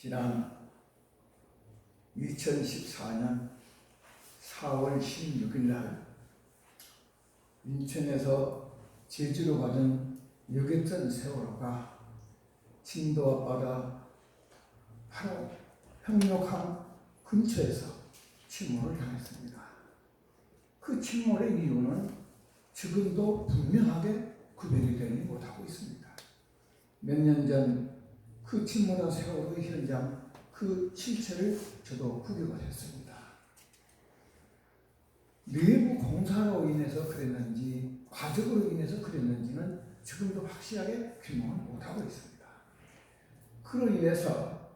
지난 2014년 4월 16일 날 인천에서 제주로 가는 여객선 세월호가 진도 앞바다 바로 평택항 근처에서 침몰을 당했습니다. 그 침몰의 이유는 지금도 분명하게 구별이 되지 못하고 있습니다. 몇 년 전 그 침몰한 세월호의 현장, 그 실체를 저도 구경을 했습니다. 내부 공사로 인해서 그랬는지 과적으로 인해서 그랬는지는 지금도 확실하게 규명을 못하고 있습니다. 그로 인해서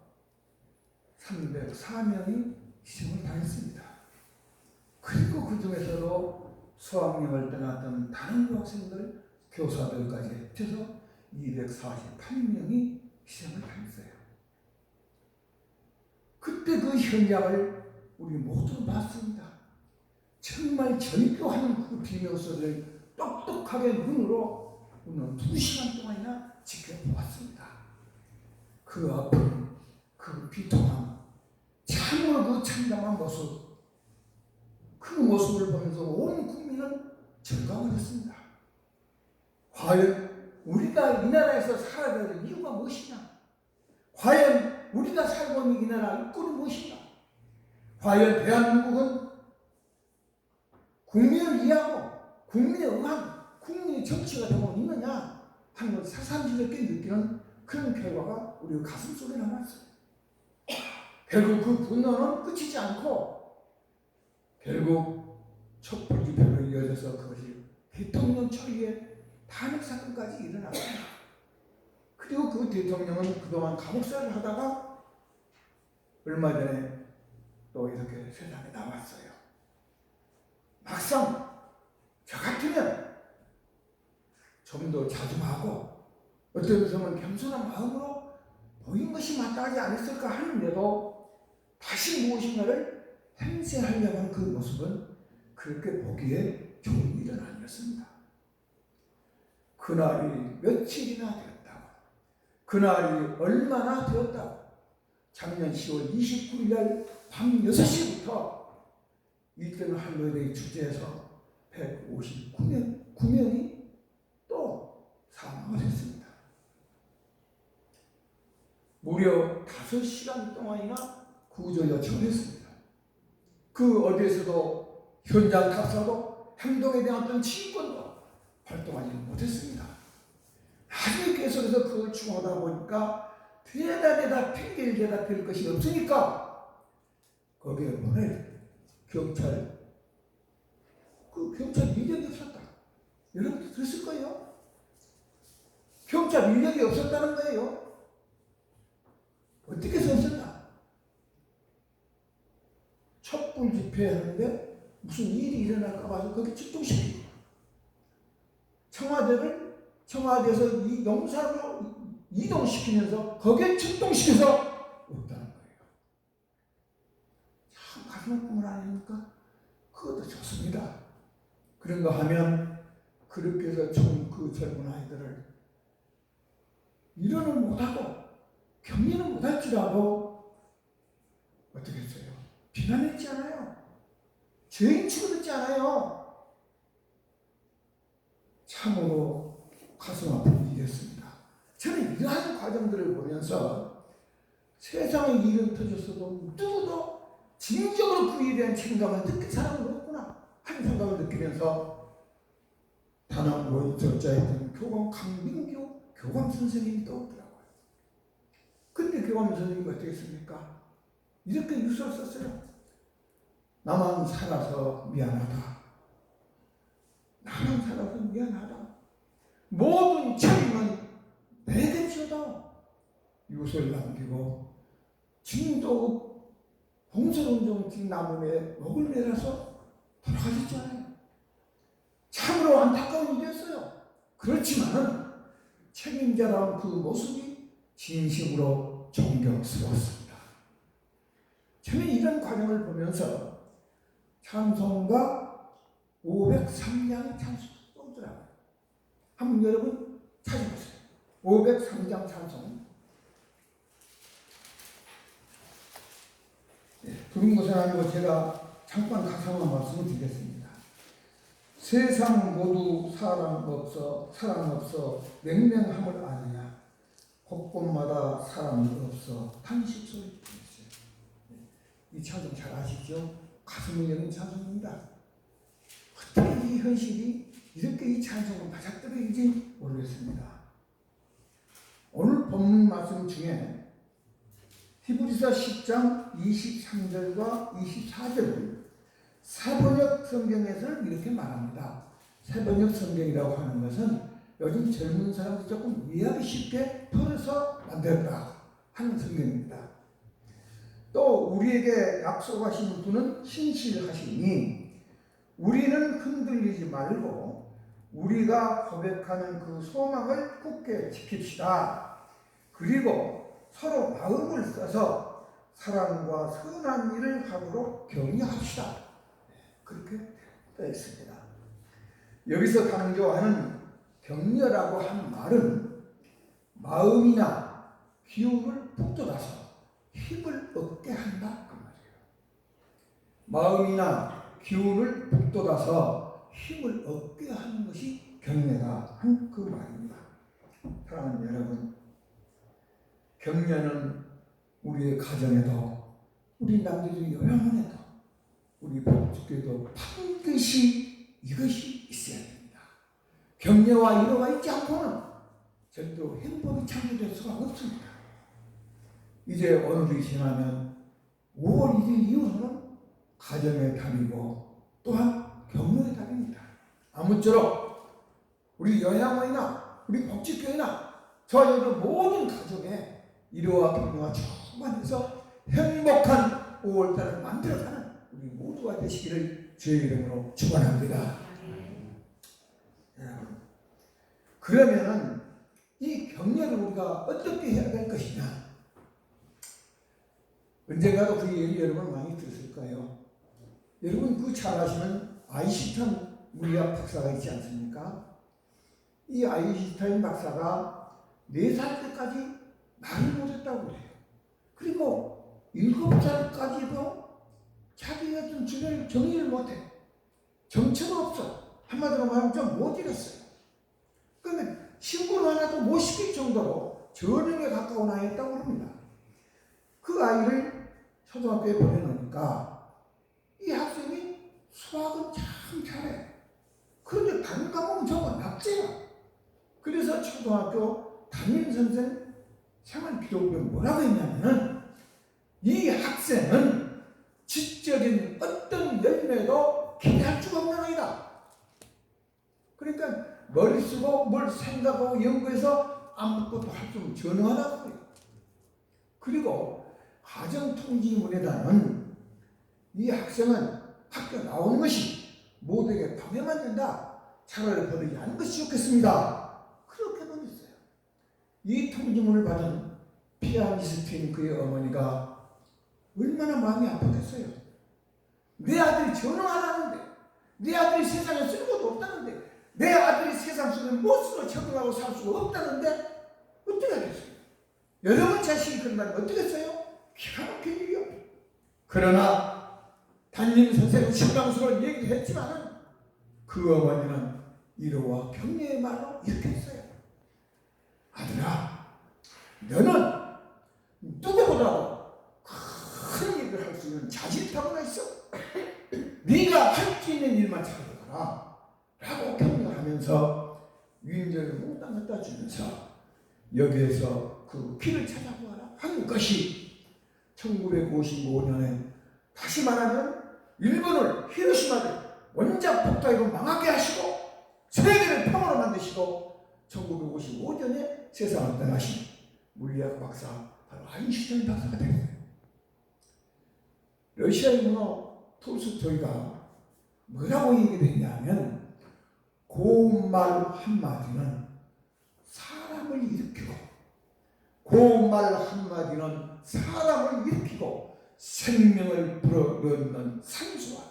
304명이 희생을 당했습니다. 그리고 그 중에서도 수학여행을 떠났던 다른 유학생들, 교사들까지 합쳐서 248명이 희생을 당했어요. 그때 그 현장을 우리 모두 봤습니다. 정말 절규하는 그 비명소리를 똑똑하게 눈으로 오늘 2시간 동안이나 지켜보았습니다. 그 아픔, 그 비통함, 참으로 그 참담한 모습, 그 모습을 보면서 온 국민은 절감을 했습니다. 과연 우리가 이 나라에서 살아야 될 이유가 무엇이냐? 과연 우리가 살고 있는 이 나라 일꾼이 무엇인가? 과연 대한민국은 국민을 이해하고 국민에 응한 국민의 정치가 되고 있느냐 하는 것을 새삼스럽게 느끼는 그런 결과가 우리 가슴 속에 남았어요. 결국 그 분노는 끝이지 않고 결국 촛불 집회로 이어져서 그것이 대통령 처리에 탄핵 사건까지 일어났습니다. 그리고 그 대통령은 그동안 감옥살이를 하다가 얼마 전에 또 이렇게 세상에 나왔어요. 막상 저 같으면 좀 더 자중하고 어떤 것은 겸손한 마음으로 보인 것이 마땅하지 않았을까 하는데도 다시 무엇인가를 행세하려고 하는 그 모습은 그렇게 보기에 좋은 일은 아니었습니다. 그날이 며칠이나 되었다고, 그날이 얼마나 되었다고, 작년 10월 29일 날 밤 6시부터 일등 할로웨이 주제에서 159명이 또 사망을 했습니다. 무려 5시간 동안이나 구조 요청을 했습니다. 그 어디에서도 현장 tab사도 행동에 대한 어떤 지휘권도 활동하지 못했습니다. 나중에 계속해서 그걸 추구하다 보니까 대단하다 핑계를 대다 될 것이 없으니까 거기에 뭐래? 경찰 인력이 없었다. 여러분도 들었을 거예요. 경찰 인력이 없었다는 거예요. 어떻게 해서 없었나? 촛불 집회하는데 무슨 일이 일어날까 봐서 거기 출동시키고 청와대에서 이 용사로 이동시키면서 거기에 출동시켜서 없다는 거예요. 참 가슴 아픈 건 아닙니까? 그것도 좋습니다. 그런가 하면 그렇게 해서 그 젊은 아이들을 일어는 못하고 격리는 못할지라도 어떻게 했어요? 비난했지 않아요. 죄인 취급했지 않아요. 참으로 가슴 아픈 일이었습니다. 저는 이러한 과정들을 보면서 세상에 일은 터졌어도 누구도 진정으로 그 일에 대한 책임감을 느낀 사람은 없구나 하는 생각을 느끼면서 단원고 인솔자였던 교감 강민규 교감 선생님이 떠오르더라고요. 근데 교감 선생님이 어떻게 했습니까? 이렇게 유서를 썼어요. 나만 살아서 미안하다. 나만 살아서 미안하다. 모든 책임은 내게 지어다. 유서를 남기고 진도 봉선운동 나무에 목을 내려서 돌아가셨잖아요. 참으로 안타까운 일이었어요. 그렇지만 책임자라는 그 모습이 진심으로 존경스러웠습니다. 저는 이런 과정을 보면서 찬송가 503장의 찬송이 떠오르더라고요. 한번 여러분 찾아보세요. 503장 찬송. 그런 것은 아니고 제가 잠깐 가상한 말씀을 드리겠습니다. 세상 모두 사랑 없어 맹맹함을 아느냐. 곳곳마다 사람이 없어 탄식 소리 들었어요. 이 찬송 잘 아시죠? 가슴을 여는 찬송입니다. 어떻게 이 현실이 이렇게 이 찬송을 맞아떨어지는지 모르겠습니다. 오늘 본문 말씀 중에 히브리서 10장 23절과 24절을 새번역 성경에서는 이렇게 말합니다. 새번역 성경이라고 하는 것은 요즘 젊은 사람들이 조금 이해하기 쉽게 풀어서 만들었다 하는 성경입니다. 또 우리에게 약속하신 분은 신실하시니 우리는 흔들리지 말고 우리가 고백하는 그 소망을 굳게 지킵시다. 그리고 서로 마음을 써서 사랑과 선한 일을 하도록 격려합시다. 그렇게 되어 있습니다. 여기서 강조하는 격려라고 하는 말은 마음이나 기운을 북돋아서 힘을 얻게 한다 그 말이에요. 마음이나 기운을 북돋아서 힘을 얻게 하는 것이 격려다 한 그 말입니다. 사랑하는 여러분, 격려는 우리의 가정에도 우리 남들의 요양원에도 우리 법칙에도 반드시 이것이 있어야 됩니다. 격려와 위로가 있지 않고는 절대로 행복이 창조될 수가 없습니다. 이제 오늘이 지나면 5월 1일 이후로는 가정의 달이고 또한 격려의 달입니다. 아무쪼록 우리 요양원이나 우리 복지교회나 저와 여러분 모든 가정에 위로와 격려가 충만해서 행복한 5월달을 만들어가는 우리 모두가 되시기를 주의 이름으로 축원합니다. 그러면은 이 격려를 우리가 어떻게 해야 될 것이냐? 언젠가도 그 얘기 여러분 많이 들었을 거예요. 여러분 그 잘 아시는 아인슈타인 물리학 박사가 있지 않습니까? 이 아인슈타인 박사가 4살 때까지 말을 못했다고 그래요. 그리고 7살까지도 자기가 좀 주변을 정리를 못해. 정체가 없어. 한마디로 말하면 좀 못 읽었어요. 그런데 신고를 하나도 못 시킬 정도로 전형에 가까운 아이였다고 합니다. 그 아이를 초등학교에 보내놓으니까 이 학생이 수학은 참 잘해. 그런데 다른 과목은 저거 낙제야. 그래서 초등학교 담임선생 생활기록부에 뭐라고 했냐면은 이 학생은 지적인 어떤 열매도 기대할 수가 없는 아이다. 그러니까 머리 쓰고 뭘 생각하고 연구해서 아무것도 할 수 없는 전능하다고 해요. 그리고 가정통지문에다는 이 학생은 학교 나오는 것이 모두에게 방해만 된다. 차라리 버리지 않는 것이 좋겠습니다. 그렇게 논했어요. 이 통지문을 받은 피아니스트인 그의 어머니가 얼마나 마음이 아팠겠어요. 내 아들이 전능하다는데, 내 아들이 세상에 쓸모도 없다는데, 내 아들이 세상 속에 무엇으로 적응하고 살 수가 없다는데 어떻게 하겠어요? 여러분 자식이 그런다면 어떻게 했어요? 기가 막힌 일이요. 그러나 담임 선생은 신방스러운 얘기를 했지만 그 어머니는 위로와 격려의 말로 이렇게 했어요. 아들아, 너는 누구보다도 큰 일을 할 수 있는 자질타고가 있어. 네가 할 수 있는 일만 찾아가라 라고 격려하면서 위인전을 몽땅 갖다 주면서 여기에서 그 길을 찾아보아라 하는 것이 1955년에 다시 말하면 일본을 히로시마를 원자 폭탄으로 망하게 하시고 세계를 평화로 만드시고 1955년에 세상을 떠나신 물리학 박사 바로 아인슈타인 박사가 됐어요. 러시아의 문호 톨스토이가 뭐라고 얘기했냐면 고운 말 한마디는 사람을 일으키고 고운 말 한마디는 사람을 일으키고 생명을 불어넣는 산수하다.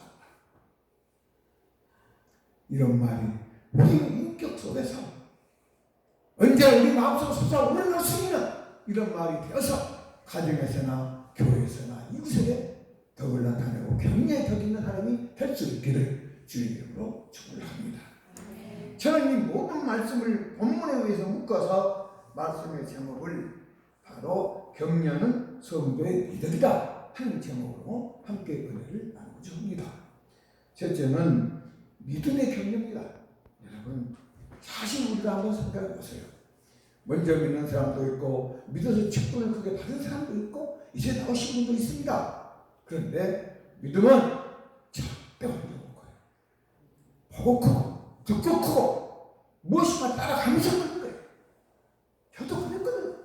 이런 말이 우리 인격 속에서 언제 우리 마음속 솟아오르는 것이면 이런 말이 되어서 가정에서나 교회에서나 이웃에게 덕을 나타내고 경례의 덕 있는 사람이 될 수 있기를 주의 이름으로 축원을 합니다. 저는 이 모든 말씀을 본문에 의해서 묶어서 말씀의 제목을 바로 경려는 성도의 미덕이다 하는 제목으로 함께 은혜를 나누고자 합니다. 첫째는 믿음의 경려입니다. 여러분 사실 우리가 한번 생각해 보세요. 먼저 믿는 사람도 있고 믿어서 직분을 크게 받은 사람도 있고 이제 나오신 분도 있습니다. 그런데 믿음은 절대 없는 거예요. 보고 크고 듣고 크고 무엇인가 따라가면서 그런 거예요. 저도 그랬거든요.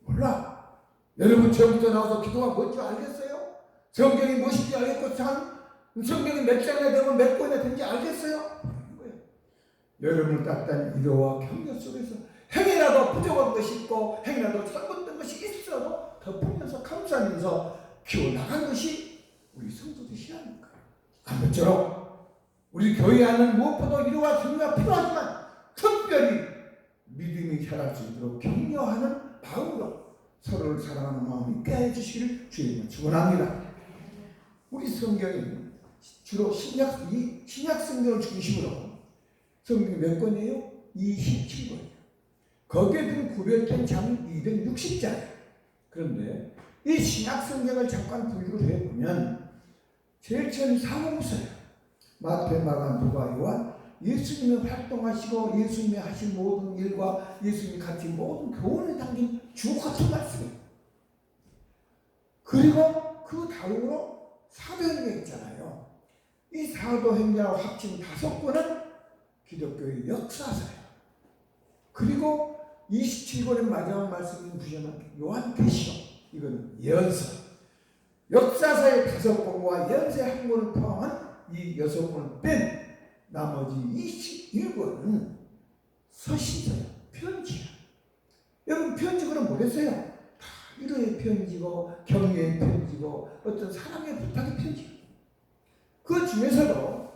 몰라. 여러분 처음부터 나와서 기도가 뭔지 알겠어요? 성경이 무엇인지 알겠고 성경이 몇 장이나 되면 몇 권이나 되는지 알겠어요? 여러분을 따뜻한 위로와 격려 속에서 행이라도 부족한 것이 있고 행이라도 잘못된 것이 있어도 덮으면서 감싸면서 키워나간 것이 우리 성도들이 하는 거예요. 아무쪼록 우리 교회 안은 무엇보다 위로와 격려가 필요하지만 특별히 믿음이 자랄 수 있도록 격려하는 마음으로 서로를 사랑하는 마음이 깨어 주시기를 주님을 축원합니다. 우리 성경이 주로 신약 성경을 중심으로 성경이 몇 권이에요? 27권이에요. 거기에 든 구별된 장이 260장이에요. 그런데 이 신약 성경을 잠깐 분류를 해보면 제일 처음이 사복음서예요. 마태, 마가, 누가, 요한. 예수님이 활동하시고 예수님이 하신 모든 일과 예수님이 가진 모든 교훈을 담긴 주옥 같은 말씀이에요. 그리고 그 다음으로 사도행전 있잖아요. 이 사도행전하고 합친 5권은 기독교의 역사서예요. 그리고 27권의 마지막 말씀인 부제는 요한계시록, 이건 예언서. 역사서의 5권과 예언서의 1권을 포함한 이 6권을 뺀 나머지 21권은 서신서예요. 편지야. 여러분 편지 그럼 뭐겠어요? 다 위로의 편지고 격려의 편지고 어떤 사랑의 부탁의 편지. 그 중에서도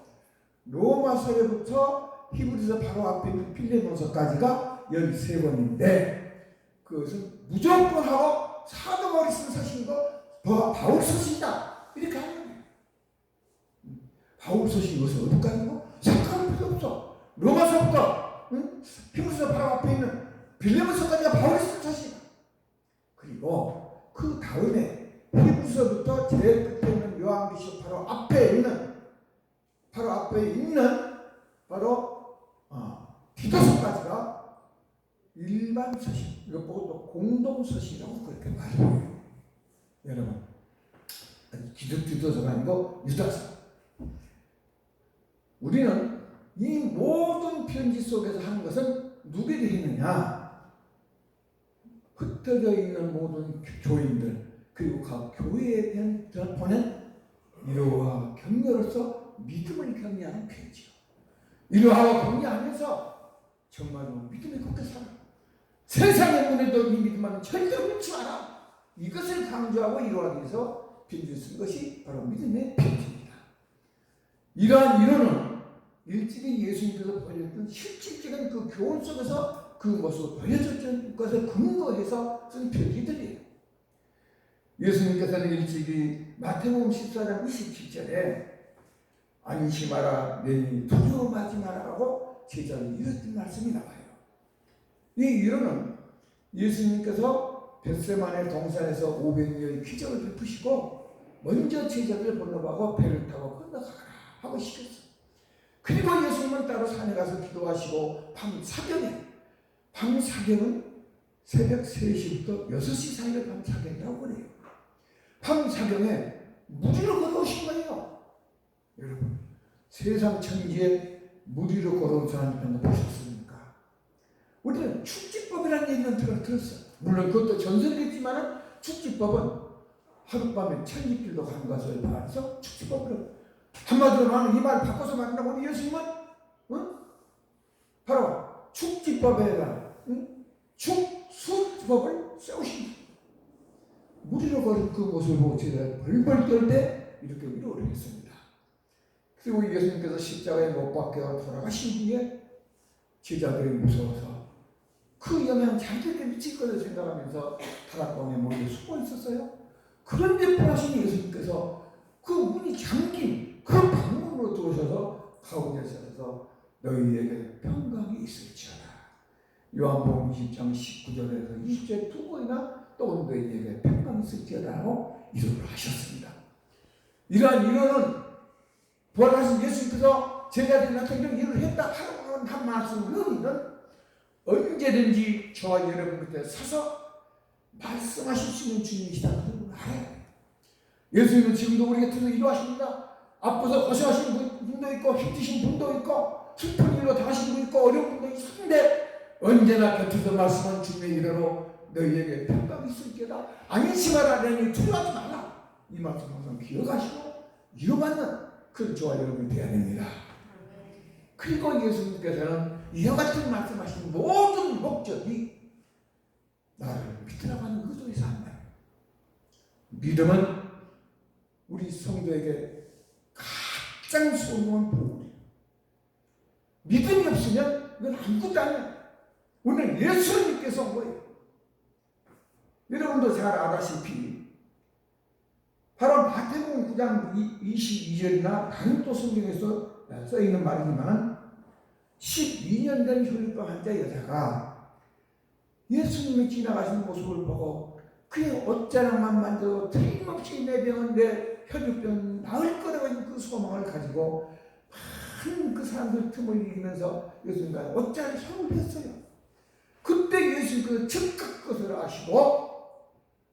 로마서부터 히브리서 바로 앞에 있는 필레몬서까지가 13권인데 그것은 무조건 하고 사도 바울이 쓴 서신이고 바울 서신이다 이렇게 하는 거예요. 바울 서신이 무슨 어디까지고? 생각할 필요 없어. 로마서부터 히브리서 바로 앞에 있는 빌레몬서까지가 바울이 쓴 서신. 그리고 그 다음에 히브리서부터 제일 끝에 있는 요한계시록 바로 앞에 있는 디도서까지가 일반 서신, 이거 보고 또 공동 서신이라고 그렇게 말해요. 여러분, 디도서가 아니고 유다서. 우리는 이 모든 편지 속에서 하는 것은 누구에게 했느냐? 흩어져 있는 모든 교인들 그리고 각 교회에 보낸 위로와 격려로서 믿음을 격려하는 편지요. 위로하고 격려하면서 정말로 믿음이 굳게 살아. 세상의 문에도 이 믿음만은 절대로 믿지 마라. 이것을 강조하고 위로하기 위해서 편지를 쓴 것이 바로 믿음의 편지입니다. 이러한 위로는 일찍이 예수님께서 보여줬던 실질적인 그 교훈 속에서 그 모습을 보여줬던 것을 근거해서 쓴 편지들이에요. 예수님께서는 일찍이 마태복음 14장 27절에 안심하라, 내니 두려워하지 마라라고 제자를 이랬던 말씀이 나와요. 이 위로는 예수님께서 벳세마네 동산에서 500여의 기적을 베푸시고 먼저 제자들을 보내고 배를 타고 건너가라 하고 시켰어요. 그리고 예수님은 따로 산에 가서 기도하시고 밤 사경은 새벽 3시부터 6시 사이를 밤 사경이라고 그래요. 밤 사경에 무리로 걸어오신 거예요. 여러분, 세상 천지에 무리로 걸어온 사람을 보셨습니까? 우리는 축지법이라는 얘기는 들었어요. 물론 그것도 전설이겠지만 축지법은 하룻밤에 천지길도 가는 것을 말해서 축지법으로, 한마디로 나는 이 말 바꿔서 말한다고 하니 예수님은 바로 축지법에다 축수법을 세우십니다. 무리로 걸은 그 모습을 보고 제자들이 벌벌 떨 때 이렇게 위로를 했습니다. 그리고 예수님께서 십자가에 못 박혀 돌아가신 후에 제자들이 무서워서 그 영향 자기에게 미칠 것을 생각하면서 다락방에 몰려 숨어 있었어요. 그런데 불하신 예수님께서 그 문이 잠긴 그 방문으로 들어오셔서 가운데 서서 너희에게 평강이 있을지어다. 요한복음 20장 19절에서 20절 두 번이나 또 너희에게 평강이 있을지어다라고 이름을 하셨습니다. 이러한 일어는 부활하신 예수님께서 제자들이 나타나 이런 일을 했다 하는 한 말씀은 언제든지 저와 여러분 곁에 서서 말씀하실 수 있는 주님이시다. 그걸 알아요. 예수님은 지금도 우리 곁에서 일하십니다. 앞서서 고생하시는 분도 있고 힘드신 분도 있고 슬픈 일로 당하시는 분도 있고 어려운 분도 있는데 언제나 곁에서 말씀한 주님의 이래로 너희에게 평강이 있을지어다. 안심하라. 내니 두려워하지 말라. 이 말씀 항상 기억하시고 이어받는 그 저와 여러분이 되어야 됩니다. 그리고 예수님께서는 이와 같은 말씀하시는 모든 목적이 나를 믿으라고 하는 의도에서 한다. 믿음은 우리 성도에게 가장 소중한 보물이에요. 믿음이 없으면 이건 아무것도 아니야. 오늘 예수를 믿게 온 거예요. 여러분도 잘 아다시피 바로 마태복음 9장 22절이나 다른 또 성경에서 써있는 말이지만 12년 된 혈루병 환자 여자가 예수님이 지나가시는 모습을 보고 그의 옷자락만 만져도 틀림없이 내 병은 내 혈루병 나을 거라고 하는 그 소망을 가지고 많은 그 사람들 틈을 이기면서 예수님과 옷자락에 손을 댔어요. 그때 예수님께서 즉각 그것을 아시고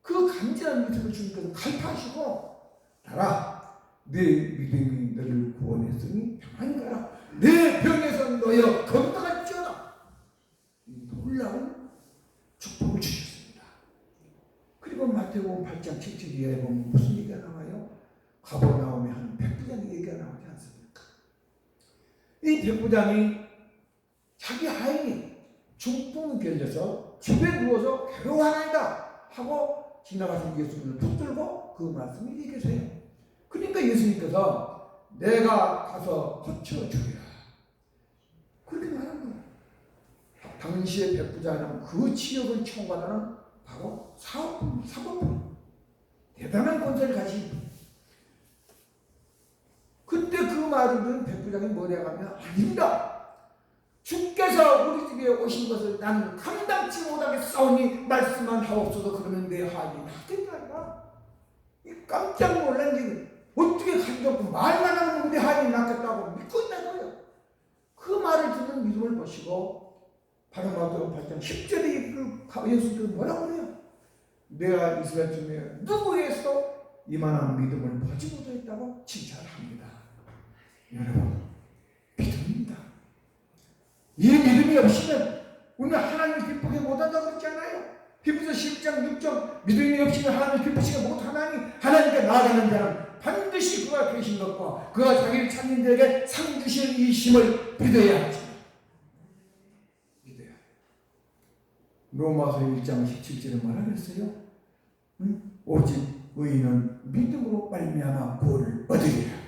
그 간절한 믿음을 주님께서 갈파하시고 나라 내 믿음이 너를 구원했으니 평안히 가라. 내 병에서 너여 건강할지어다. 놀라운 축복을 주셨습니다. 그리고 마태복음 8장 7절 이하에 보면 무슨 얘기가 나와요? 가버나움에 한 백부장의 얘기가 나오지 않습니까? 이 백부장이 자기 아이니 중풍이 걸려서 집에 누워서 괴로워하나이다 하고 지나가신 예수님을 붙들고 그 말씀을 얘기하세요. 그러니까 예수님께서 내가 가서 고쳐주리라 그렇게 말한 거예요. 당시의 백부장은 그 지역을 총괄하는 바로 사법부 대단한 권세를 가진 분. 그때 그 말을 들은 백부장이 뭐라고 하면 아닙니다. 주께서 우리 집에 오신 것을 나는 감당치 못하겠사오니 말씀만 하옵소서. 그러면 내 하인이 낫겠다. 깜짝 놀란 게 어떻게 가지고 말만 하면 내 하인이 낫겠다고 믿고 있는 거예요. 그 말을 듣는 믿음을 보시고 바로 마태복음 8장 10절에 예수님께서 뭐라고 그래요? 내가 이스라엘 중에 누구에서 이만한 믿음을 보지 못했다고 칭찬합니다. 여러분 믿음입니다. 이 믿음이 없으면 우리는 하나님을 기쁘게 못한다고 그랬잖아요. 히브리서 10장 6절 믿음이 없으면 하나님을 기쁘시게 못하나니 하나님께 나아가는 자는 반드시 그가 계신 것과 그가 자기를 찾는 자에게 상 주실 이 힘을 믿어야 하지. 믿어야. 로마서 1장 17절에 뭐라 그랬어요? 오직 의인은 믿음으로 말미암아 구원을 얻으리라.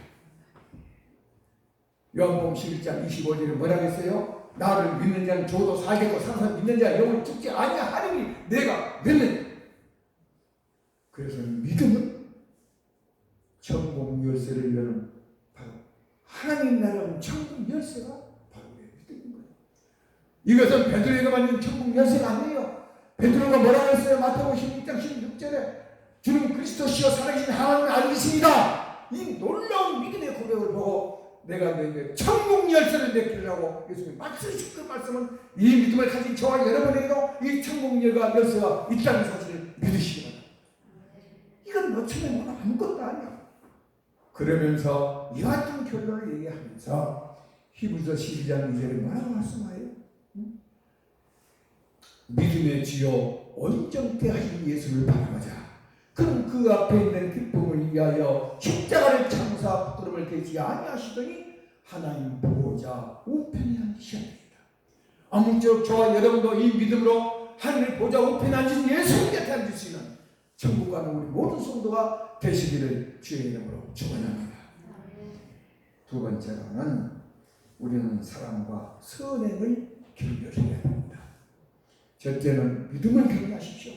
요한복음 11장 25절에 뭐라 그랬어요? 나를 믿는 자는 죽어도 살겠고 살아서 믿는 자는 영원히 죽지 아니하리니 내가 믿는. 그래서 믿음은 천국 열쇠를 여는 바로 하나님 나라는 천국 열쇠가 바로 믿음인 거예요. 이것은 베드로가 만든 천국 열쇠가 아니에요. 베드로가 뭐라고 했어요? 마태복음 16장 16절에 주는 그리스도시여 살아계신 하나님을 알겠습니다. 이 놀라운 믿음의 고백을 보고 내가 너에게 천국 열쇠를 내키려고 예수님이 말씀하신 그 말씀은 이 믿음을 가진 저와 여러분에게도 이 천국 열쇠가 있다는 사실을 믿으시기 바랍니다. 이건 놓치면 아무것도 아니야. 그러면서 이와 같은 결론을 얘기하면서 히브리서 12장 2절에 뭐라고 말씀하여요? 믿음의 주요 온전케 하신 예수를 바라보자. 그럼 그 앞에 있는 기쁨을 위하여 십자가를 참사 부끄러움을 깨지 아니하시더니 하나님 보호자 우편에 앉으셨습니다. 아무쪼록 저와 여러분도 이 믿음으로 하나님 보호자 우편에 앉으신 예수님 곁에 앉을 수 있는 천국 가는 우리 모든 성도가 되시기를 주의 이름으로 축원합니다. 두 번째로는 우리는 사랑과 선행을 경멸해야 합니다. 첫째는 믿음을 경멸하십시오.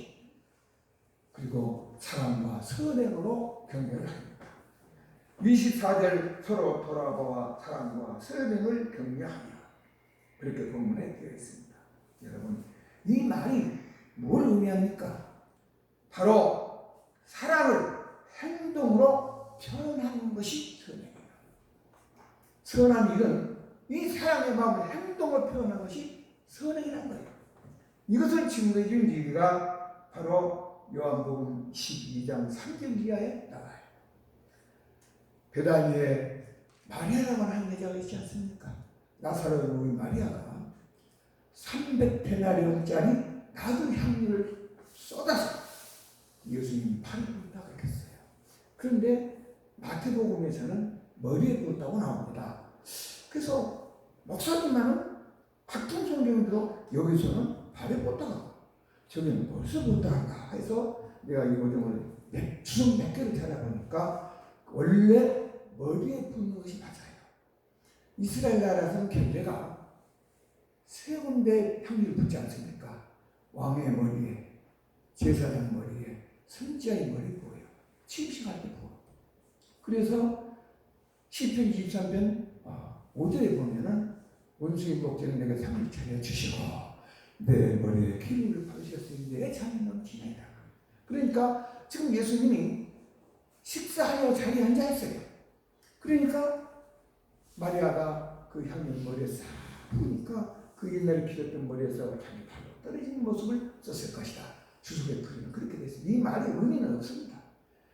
그리고 사랑과 선행으로 경멸을 합니다. 24절 서로 돌아보아 사랑과 설명을 격려하며 그렇게 본문에 되어 있습니다. 여러분, 이 말이 뭘 의미합니까? 바로 사랑을 행동으로 표현하는 것이 선행이에요. 선한 일은 이 사랑의 마음을 행동으로 표현하는 것이 선행이라는 거예요. 이것을 증거해 준 얘기가 바로 요한복음 12장 3절 이하에 나와요. 베다니에 마리아라고 하는 여자가 있지 않습니까? 나사로의 마리아가 300데나리온짜리 나도 향유를 쏟아서 예수님 팔에 부었다고 했어요. 그런데 마태복음에서는 머리에 부었다고 나옵니다. 그래서 목사님만은 같은 성경도 여기서는 발에 부었다고, 저기는 벌써 부었다가 해서 내가 이거를 주석 몇 개를 찾아보니까 원래 머리에 붓는 것이 맞아요. 이스라엘 나라에서는 경례가 세 군데 향기를 붓지 않습니까? 왕의 머리에, 제사장 머리에, 선지자의 머리에 부어요. 침식할 때 부어. 그래서 시편 23편 5절에 보면은 원수의 목전에 내가 상을 차려주시고 내 머리에 기름을 바르셨으니 내 잠이 넘치나이다. 그러니까 지금 예수님이 식사하여 자리에 앉아 있어요. 그러니까 마리아가 그 향을 머리에 싹 부으니까 그 옛날에 기렸던 머리에서 향이 바로 떨어지는 모습을 썼을 것이다. 주석의 풀이는 그렇게 됐습니다. 이 말의 의미는 없습니다.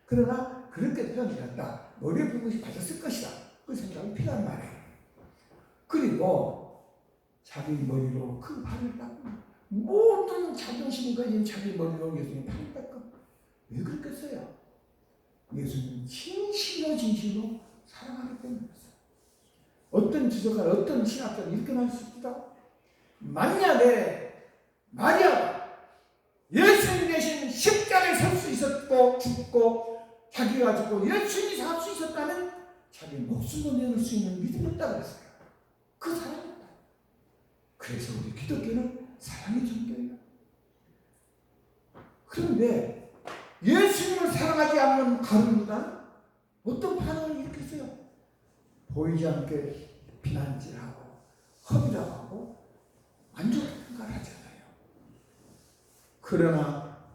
그러나 그렇게 표현했다. 머리에 부은 것이 맞았을 것이다. 그 생각이 필요한 말이에요. 그리고 자기 머리로 그 발을 닦고 모든 자존심이 걸린 자기 머리로 예수님 발을 닦고 왜 그랬겠어요? 예수님 진실로 사랑하기 때문이었어요. 어떤 지도가 어떤 신학자는 이렇게 말했습니다. 만약에 마리아가 예수님 대신 십자가에 설 수 있었고 죽고 자기가 죽고 예수님이 살 수 있었다면 자기 목숨도 내놓을 수 있는 믿음이었다고 했어요. 그 사랑이었다. 그래서 우리 기독교는 사랑의 종교예요. 그런데 예수님을 사랑하지 않는 다른 무단 어떤 반응을 일으켰어요? 보이지 않게 비난질하고 허비라고 안 좋은 걸 하잖아요. 그러나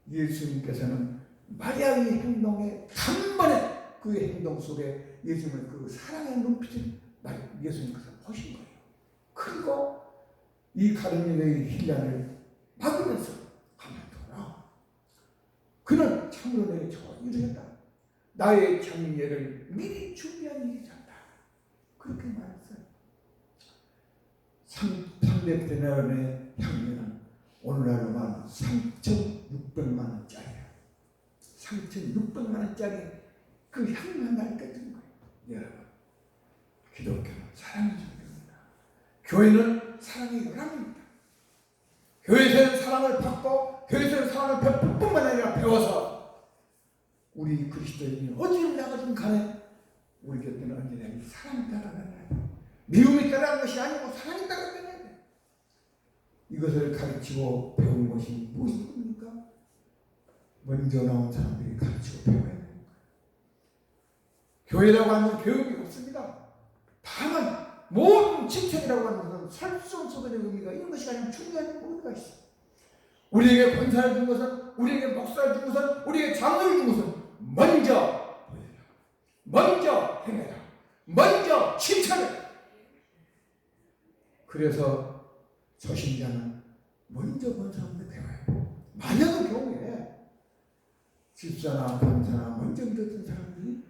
예수님께서는 마리아의 행동에 단번에 그 행동 속에 예수님의 그 사랑의 눈빛을 예수님께서 보신 거예요. 그리고 이 가룟유다의 힐란을 막으면서 가만둬라. 그는 참으로 내게 좋은 일을 했다. 나의 장례를 미리 준비한 일이 잖다. 그렇게 말했어요. 300데나리온의 향료는 오늘날로만 3,600만 원짜리야. 3,600만 원짜리 그 향료 하나를 뺏는 거예요. 여러분, 기독교는 사랑의 종교입니다. 교회는 사랑의 연합입니다. 교회에서는 사랑을 받고 교회에서는 사랑을 베풀 뿐만 아니라 배워서 우리 그리스도인이 어디를 나가든 간에 우리 곁에는 언제나 사랑이 따라다녀야 돼. 미움이 따라가는 것이 아니고 사랑이 따라다녀야 돼. 이것을 가르치고 배운 것이 무엇인 겁니까? 먼저 나온 사람들이 가르치고 배워야 되는 거예요. 교회라고 하는 교육이 없습니다. 다만 모든 칭찬이라고 하는 것은 설성소견의 의미가 있는 것이 아니라 중요한 의미가 있어요. 우리에게 권사를 준 것은, 우리에게 목사를 준 것은, 우리에게 장로를 준 것은 먼저 보여라, 먼저 행해라, 먼저 칭찬해라. 그래서 초신자는 먼저 본 사람들 배워야 돼요. 만약에 경우에 집사나 권사나 먼저 믿었던 사람들이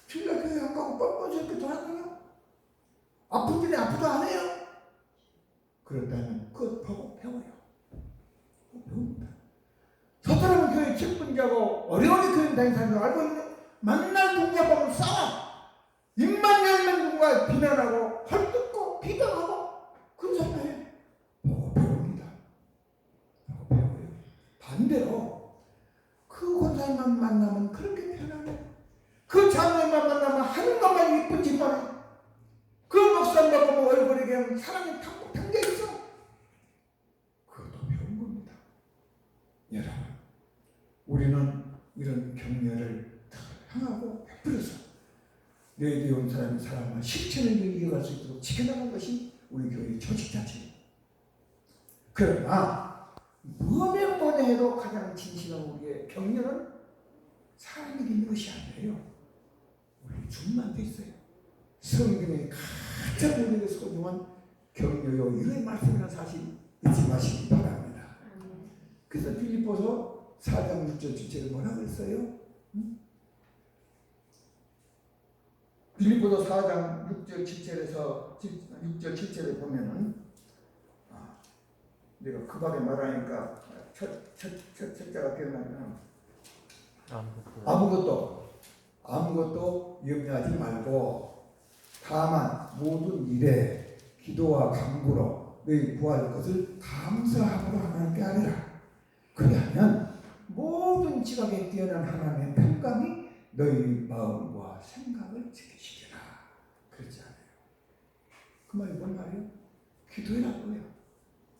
주일날 교회 안 가고 뻔뻔히 이렇게 돌아다녀? 아픈 일이 아프다 안 해요? 그렇다면 그것 보고 배워요. 배웁니다. 저 사람은 교회 직분자고 어려운 교회 다니는 사람들 알고 있네. 만날 동료하고 싸워. 입만 열면 누군가 비난하고 헐뜯고 비방하고 그런 사람 해. 보고 배웁니다. 보고 배워요. 반대로 그 권사님만 만나면 그렇게 편하네. 그 장로님만 만나면 하는 것만 예쁜 짓만 해. 그 목사님만 보면 얼굴에 그냥 사랑이 탁 담겨있어. 그것도 배운 겁니다. 여러분, 우리는 이런 격려를 향하고 베풀어서 내게 온 사람이 사람과 실천을 이어갈 수 있도록 지켜나가는 것이 우리 교회의 조직 자체입니다. 그러나 뭐면 해도 가장 진실한 우리의 격려는 사람에게 있는 것이 아니에요. 우리 주님한테 있어요. 성경에 가장 우리에게 소중한 격려요 이런 말씀이라는 사실 잊지 마시기 바랍니다. 그래서 빌립보서 4장 6절 7절에 뭐라고 했어요? 빌립보서 4장 6절 7절에서 6절 7절에 보면은 내가 급하게 말하니까 첫째가 기억나면 아무것도 염려하지 말고 다만 모든 일에 기도와 간구로 너희 구할 것을 감사함으로 하나님께 아뢰라. 그리하면 모든 지각에 뛰어난 하나님의 평강이 너희 마음과 생각을 지키시리라. 그렇지 않아요? 그 말이 뭔 말이에요? 기도해라고 해요.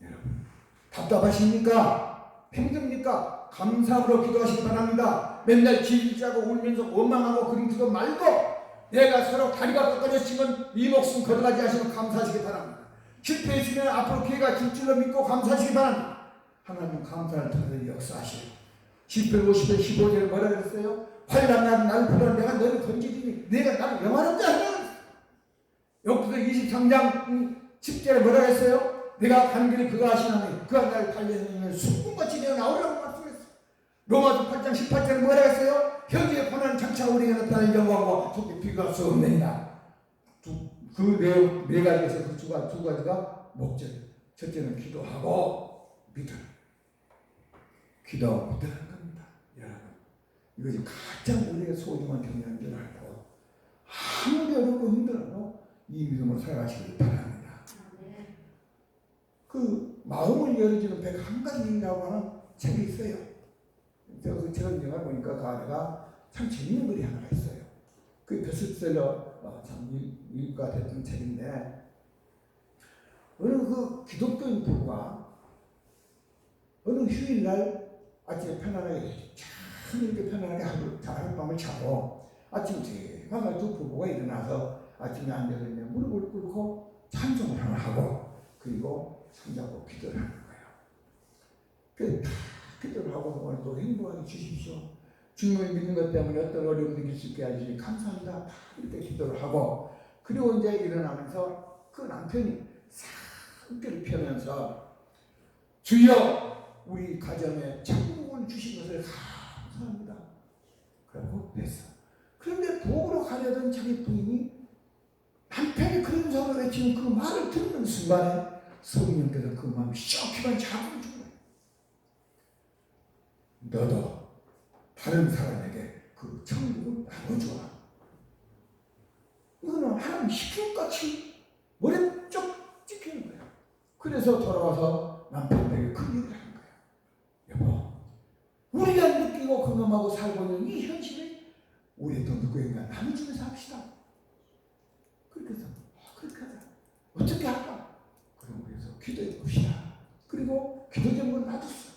여러분 답답하십니까? 힘듭니까? 감사함으로 기도하시기 바랍니다. 맨날 질질짜고 울면서 원망하고 그런 기도 말고 내가 서로 다리가 꺾어졌으면 이 목숨 걸어가지 하시면 감사하시기 바랍니다. 실패했으면 앞으로 기회가 줄 줄로 믿고 감사하시기 바랍니다. 하나님 감사를 통해서 역사하시고 10편 50편 15절에 뭐라 그랬어요? 환난 날 나를 부르라 내가 너를 건지리니 내가 나를 영원한 자 하라. 역대서 23장 10절에 뭐라 했어요? 내가 가는 길에 그가 하시나니 그가 나를 달려내면 순금같이 내어 나오라고 말씀했어요. 로마서 8장 18절에 뭐라 했어요? 현재의 고난은 장차 우리에게 나타나는 영광과 속에 비교할 수 없느니라. 그 내용 네 가지에서 그 두 가지가 목적. 첫째는 기도하고 믿음. 기도하고 믿으라는 겁니다. 여러분 이것이 가장 우리의 소중한 경영인 줄 알고 아무리 어렵고 힘들어도 이 믿음으로 살아가시길 바랍니다. 그 마음을 열어주는 101가지라고 하는 책이 있어요. 제가 그 책을 보니까 그 안에가 참 재밌는 글이 하나가 있어요. 그 베스트셀러 참 일가 됐던 책인데 어느 그 기독교인 부부가 어느 휴일날 아침에 편안하게 참 이렇게 편안하게 하룻밤을 자고 아침에 제가 두 부부가 일어나서 아침에 앉아서 무릎을 꿇고 찬송을 하나 하고 그리고 손잡고 기도를 하는 거예요. 그래서 다 기도를 하고 오늘 또 행복하게 주십시오. 주님을 믿는 것 때문에 어떤 어려움도 있을 게 아니지 감사합니다. 다 이렇게 기도를 하고 그리고 이제 일어나면서 그 남편이 싹 펴면서 주여 우리 가정에 천국을 주신 것을 감사합니다. 그러고 그랬어. 그런데 부엌으로 가려던 자기 부인이 남편이 그런 소리를 외치는 그 말을 듣는 순간에 성령께서 그 마음이 쇼키만 잡아준 거예요. 너도 다른 사람에게 그 천국을 나눠줘라. 이거는 하나님 시켜같이 머리에 쭉 찍히는 거예요. 그래서 돌아와서 남편에게 큰 얘기를 하는 거예요. 여보, 우리가 느끼고 경험하고 살고 있는 이 현실을 우리도 누구인가 나눠주면서 합시다. 그렇게 해서 그렇게 하자. 어떻게 할까? 그럼 그래서 기도해 봅시다. 그리고 기도 제목을 놔뒀어.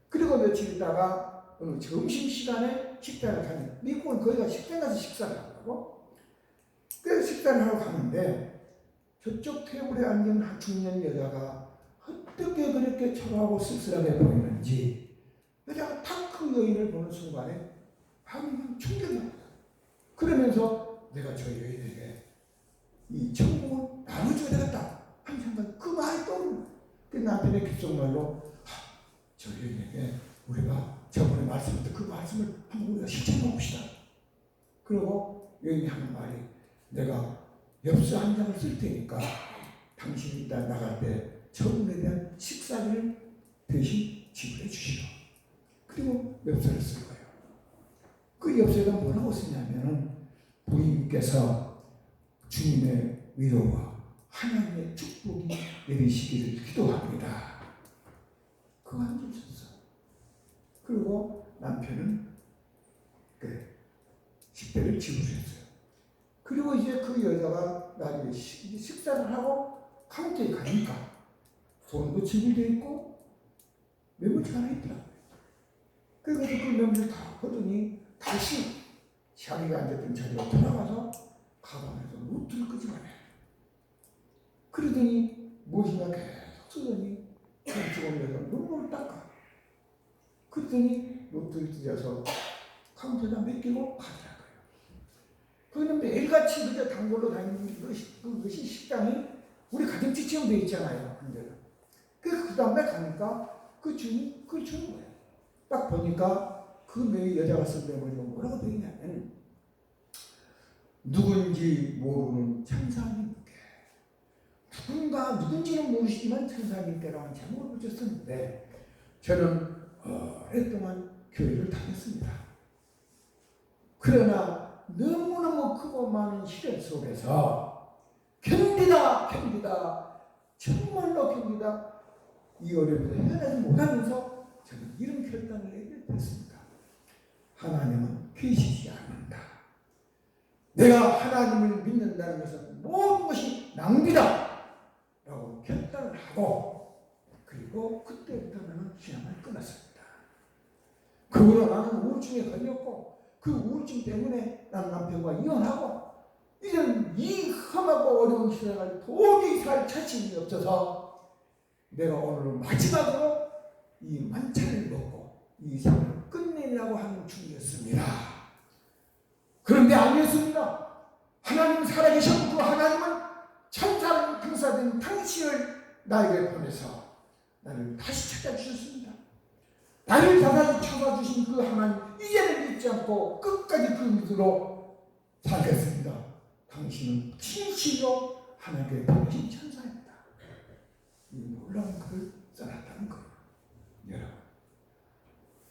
그리고 며칠 있다가 어느 점심시간에 식당을 가는 미국은 거기가 식당 가서 식사를 하더라고. 그래서 식사를 하러 가는데 저쪽 테이블에 앉은 한 중년 여자가 어떻게 그렇게 초라하고 씁쓸하게 보이는지 여자가 탁 그 여인을 보는 순간에 방금 충격이 나요. 그러면서 내가 저 여인에게 이 천국을 나눠줘야 되겠다 하는 생각 그 말이 떠오르는 거예요. 그 남편의 귓속말로 저 여인에게 우리가 저번에 말씀했던 그 말씀을 한번 우리가 실천해 봅시다. 그리고 여인이 하는 말이 내가 엽서 한 장을 쓸 테니까 당신이 일단 나갈 때 저분에 대한 식사를 대신 지불해 주시오. 그리고 엽서를 쓸 거예요. 그 엽서에다 뭐라고 쓰냐면은 부인께서 주님의 위로와 하나님의 축복이 내리시기를 기도합니다. 그거 한 줄 썼어. 그리고 남편은 식대를 지불했어요. 그리고 이제 그 여자가 나중에 식사를 하고 카운터에 가니까 돈도 지불되어 있고 메모지가 하나 있더라고요. 그래서 그 메모지를 다 보더니 다시 자기가 앉았던 자리로 돌아가서 가방에서 노트를 끄집어내. 그러더니 무엇인가 계속 쓰더니 주머니에서 눈물을 닦아. 그러더니 노트를 찢어서 카운터에다 맡기고 가더라고요. 거기는 매일같이 그저 단골로 다니는 그것이 식당이 우리 가정집처럼 되어 있잖아요. 그 다음에 가니까 그 주인이 그걸 주는 거예요. 딱 보니까 그 여자가 쓴 메모리가 뭐라고 되어 있냐면 누군지 모르는 천사님께, 누군지는 모르시지만 천사님께라는 제목을 붙였었는데 저는 오랫동안 교회를 다녔습니다. 그러나 너무너무 크고 많은 시련 속에서 견디다 정말로 견디다 이 어려움을 해내지 못하면서 저는 이런 결단을 내게 됐습니다. 하나님은 계시지 않는다. 내가 하나님을 믿는다는 것은 모든 것이 낭비다 라고 결단을 하고, 그리고 그때부터 나는 신앙을 끊었습니다. 그 후로 나는 우울증에 걸렸고, 그 우울증 때문에 나는 남편과 이혼하고, 이런 이 험하고 어려운 신앙을 도저히 살 자신이 없어서 내가 오늘 마지막으로 이 만찬을 먹고 이 삶을 끝내려고 하는 중이었습니다. 그런데 아니었습니다. 하나님 살아계신 그 하나님은 천사를 병사된 당신을 나에게 보내서 나를 다시 찾아주셨습니다. 나를 다시 찾아주신 그 하나님, 이제는 믿지 않고 끝까지 그 믿음으로 살겠습니다. 당신은 진실로 하나님께 보내신 천사입니다. 이 놀라운 글을 써놨다는 거예요. 여러분,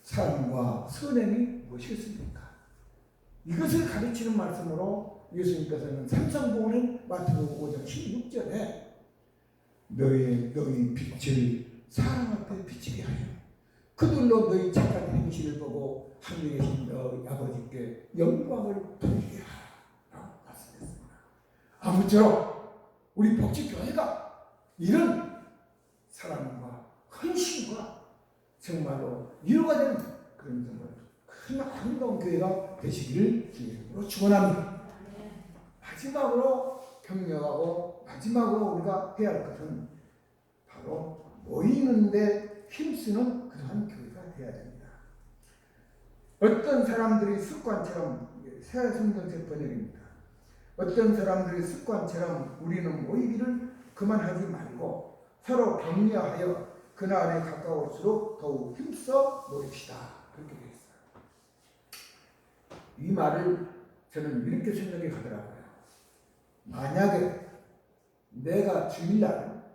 사랑과 선행이 무엇이겠습니까? 이것을 가르치는 말씀으로 예수님께서는 삼성복음의 마태복음 5장 16절에 너희 빛을 사람 앞에 비치게 하여 그들로 너희 착한 행실을 보고 하늘에 계신 너희 아버지께 영광을 돌리게 하라고 말씀했습니다. 아무쪼록 우리 복지교회가 이런 사랑과 헌신과 정말로 이루가 되는 그런 정말 큰 아름다운 교회가 되시기를 주님으로 축원합니다. 마지막으로 격려하고 마지막으로 우리가 해야 할 것은 바로 모이는데 힘쓰는 그러한 교회가 되어야 됩니다. 어떤 사람들이 습관처럼, 새 성경책 번역입니다. 어떤 사람들이 습관처럼 우리는 모이기를 그만하지 말고 서로 격려하여 그날에 가까울수록 더욱 힘써 모입시다. 그렇게 되어 있어요. 이 말을 저는 이렇게 생각이 가더라고요. 만약에 내가 주일날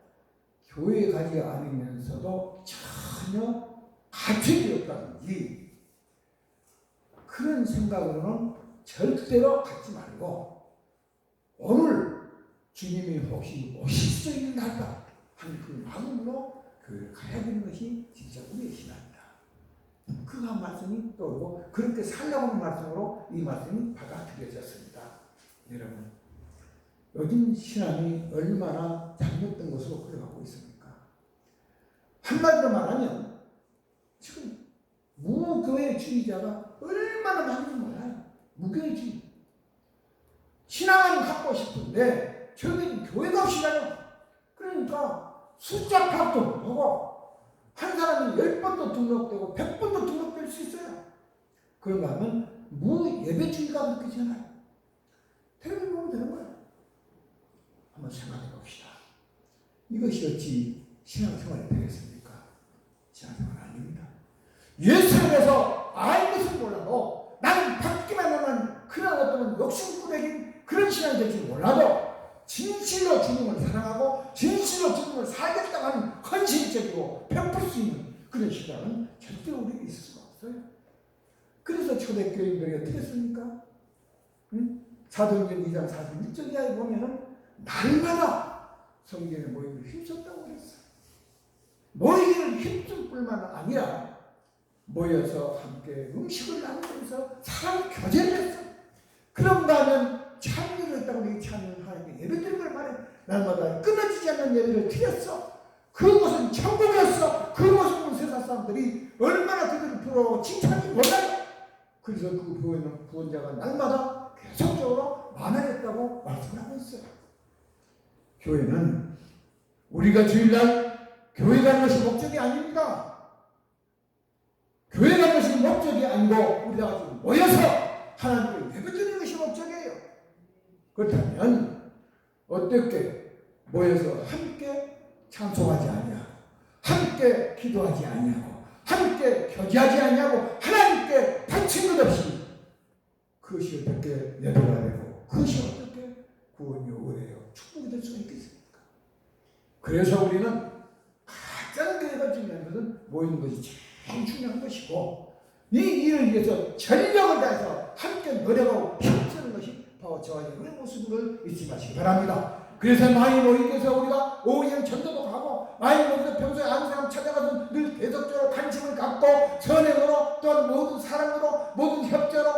교회에 가지 않으면서도 전혀 가책이 없다든지 그런 생각으로는 절대로 갖지 말고 오늘 주님이 혹시 오실 수 있는 날이다 하는 그 마음으로 교회를 가야 되는 것이 진짜 우리의 신앙입니다. 그 한 말씀이 또 그렇게 살라고 하는 말씀으로 이 말씀이 받아들여졌습니다. 여러분, 요즘 신앙이 얼마나 잘못된 것으로 흘러가고 있습니까? 한마디로 말하면 지금 무교회주의자가 얼마나 많은지 몰라요. 무교회주의. 신앙은 갖고 싶은데 저희는 교회가 없이잖아요. 그러니까 숫자 파악도 못하고 한 사람이 10번도 등록되고 100번도 등록될 수 있어요. 그런가 하면 무예배주의가 느껴지잖아요. 텔레비전 보면 되는 거예요. 한번 생각해 봅시다. 이것이 어찌 신앙생활이 되겠습니까? 신앙생활 아닙니다. 예수님에서 알것은 몰라도 나는 받기만 하는 그런 어떤 욕심꾸러기인 그런 신앙이 될지 몰라도 진실로 주님을 사랑하고 진실로 주님을 살겠다고 하는 헌신적이고 베풀 수 있는 그런 신앙은 절대 우리에게 있을 수가 없어요. 그래서 초대교인들이 어떻게 했습니까? 사도행전 2장 41절 이하에 보면은 날마다 성전에 모이기를 힘썼다고 그랬어요. 모이기를 힘쓸 뿐만 아니라 모여서 함께 음식을 나누면서 사랑 교제를 했어요. 그런가 하면 참여를 했다고 이 참여는 하나님께 예배드리는 걸 말해. 날마다 끊어지지 않는 예배를 드렸어. 그것은 천국이었어. 그것은 세상 사람들이 얼마나 그들을 부러워 칭찬이 몰라요. 그래서 그 부원자가 날마다 계속적으로 많아졌다고 말씀을 하고 있어요. 교회는 우리가 주일날 교회 가는 것이 목적이 아닙니다. 교회 가는 것이 목적이 아니고 우리가 지금 모여서 하나님을 예배드리는 것이 목적이에요. 그렇다면 어떻게 모여서 함께 찬송하지 아니하고 함께 기도하지 아니하고 함께 교제하지 아니하고 하나님께 바친 것 없이 그것이 어떻게 예배가 되고 그것이 어떻게 구원이 오래요 축복이 될 수가 있겠습니까? 그래서 우리는 가장 교회가 중요한 것은 모이는 것이 제일 중요한 것이고 이 일을 위해서 전력을 다해서 함께 노력하고 힘쓰는 것이 바로 저와 여러분의 모습을 잊지 마시기 바랍니다. 그래서 많이 모이기 위해서 우리가 오후에 전도도 가고 많이 모여서 평소에 아는 사람 찾아가서 늘 계속적으로 관심을 갖고 선행으로 또한 모든 사랑으로 모든 협조로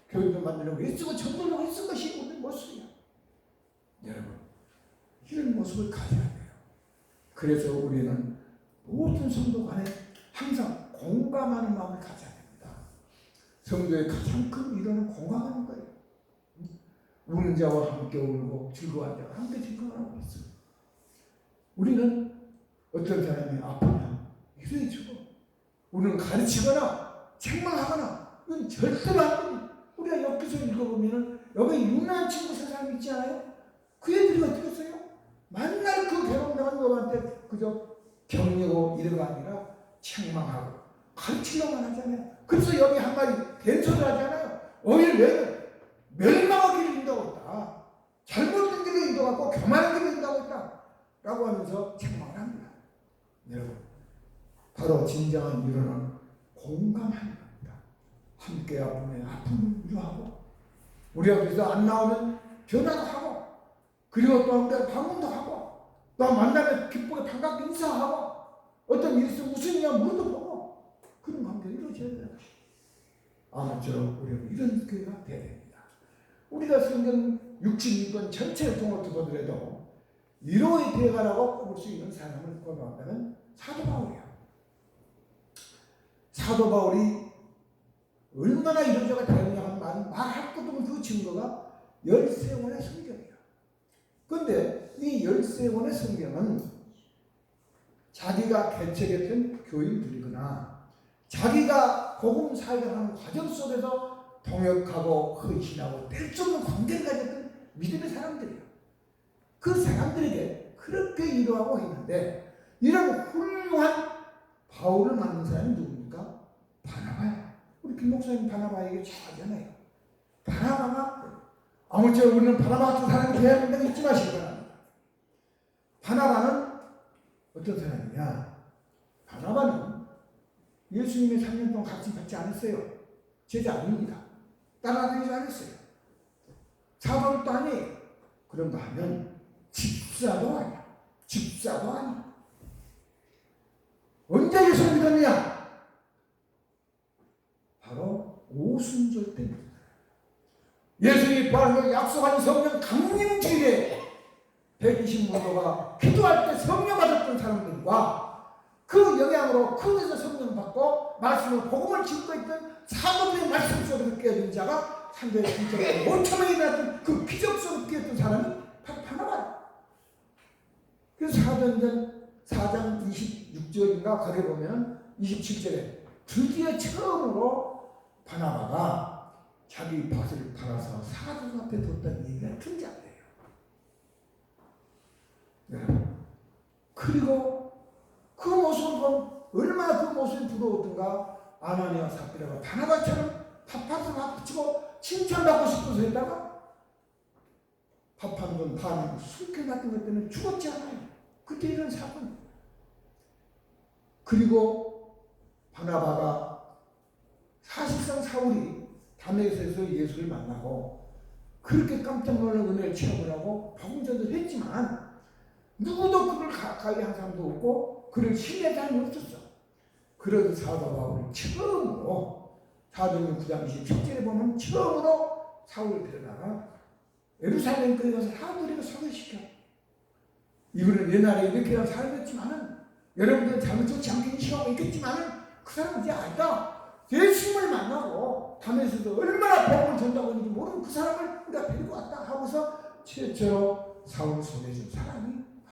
교육을 만들려고 애쓰고 전도를 애쓴 것이 우리 모습이야. 여러분 이런 모습을 가져야 돼요. 그래서 우리는 모든 성도 간에 항상 공감하는 마음을 가져야 됩니다. 성도의 가장 큰 위로는 공감하는 거예요. 우는 자와 함께 울고 즐거워하는 자와 함께 즐거워하고 있습니다. 우리는 어떤 사람이 아프면 위로해주고 우리는 가르치거나 책망하거나 이건 절대로 안 됩니다. 우리가 옆에서 읽어보면 여기 유난 친구 세상 있지 않아요? 그 애들이 어떻게 했어요? 맨날 그 괴롭다는 놈한테 그저 격려고 이래가 아니라 책망하고 가르치려고만 하잖아요. 그래서 여기 한마디 된소리 하잖아요. 오히려 멸망하기를 인도하고 있다. 잘못된 길을 인도하고 교만한 길을 인도하고 있다. 라고 하면서 책망을 합니다. 여러분 바로 진정한 위로는 공감하는 겁니다. 함께 아픔에 아픔을 위로하고 우리가 그래서 안 나오면 전화도 하고 그리고 또 우리가 방문도 하고 또 만나면 기쁘게 반갑게 인사하고 어떤 일이 있으면 무슨 일이냐 물어보고 그런 관계를 이루어져야 되는 것이 아무쪼록 우리는 이런 교회가 되어야 됩니다. 우리가 성경 66권 전체를 통으로 두고더라도 위로의 대가라고 꼽을 수 있는 사람을 뽑아간다면 사도 바울이야. 사도 바울이 얼마나 이런저가 다르냐는 말할 것도 없는 그 증거가 13권의 성경이야. 그런데 이 13권의 성경은 자기가 개척했던 교인들이거나 자기가 복음 사역을 하는 과정 속에서 동역하고 헌신하고 뗄 수 없는 관계를 가졌던 믿음의 사람들이에요. 그 사람들에게 그렇게 위로하고 있는데 이런 훌륭한 바울을 만난 사람이 누굽니까? 바나바야. 우리 김 목사님 바나바 얘기 잘 하잖아요. 바나바가 아무쪼록 우리는 바나바 같은 사람이 되어야 된다고 잊지 마시기 바랍니다. 바나바는 어떤 사람이냐? 바나바는 예수님의 3년 동안 가르침 받지 않았어요. 제자 아닙니다. 따라다니지 않았어요. 사도도 아니에요. 그런가 하면 집사도 아니야. 집사도 아니야. 언제 예수를 믿었느냐? 바로 오순절 때입니다. 예수님이 바로 약속한 성령 강림주일에 120문도가 기도할 때 성령 받았던 사람들과 그 영향으로 그에서 성령 받고 말씀을 복음을 짓고 있던 사도들의 말씀 속에서 깨어진 자가 300여 5천명이 일어났던 그 기적 속에 깨었던 사람이 바로 바나바예요. 그래서 사도행전 4장 26절인가 거기에 보면 27절에 드디어 처음으로 바나바가 자기 밭을 팔아서 사도 앞에 뒀다는 얘기가 등장해요. 여러분 그리고 그 모습을 보면 얼마나 그 모습이 부러웠던가. 아나니와 삽비라가 바나바처럼 밭을 바치고 칭찬받고 싶어서 했다가 밥한 번 반은 숨겨놨던 것 때문에 죽었지 않아요. 그때 이런 사건. 그리고 바나바가 사실상 사울이 다메섹에서 예수를 만나고 그렇게 깜짝 놀란 은혜를 체험을 하고 복음전도를 했지만 누구도 그걸 가까이 한 사람도 없고 그를 신뢰한 사람이 없었어. 그런 사도 바울이 처음으로 사도행전 9장 27절에 보면 처음으로 사울을 데려다가 예루살렘까지 가서 사도들에게 소개시켜. 이분은 옛날에 이렇게 살았지만은 여러분들은 잘못 좋지 않게 인식하고 있겠지만은 그 사람은 이제 알다. 예수님을 만나고 몰라도 담에서도 얼마나 복음을 전다고 하는지 모르는 그 사람을 우리가 데리고 왔다 하고서 최초로 사울 소개준 사람이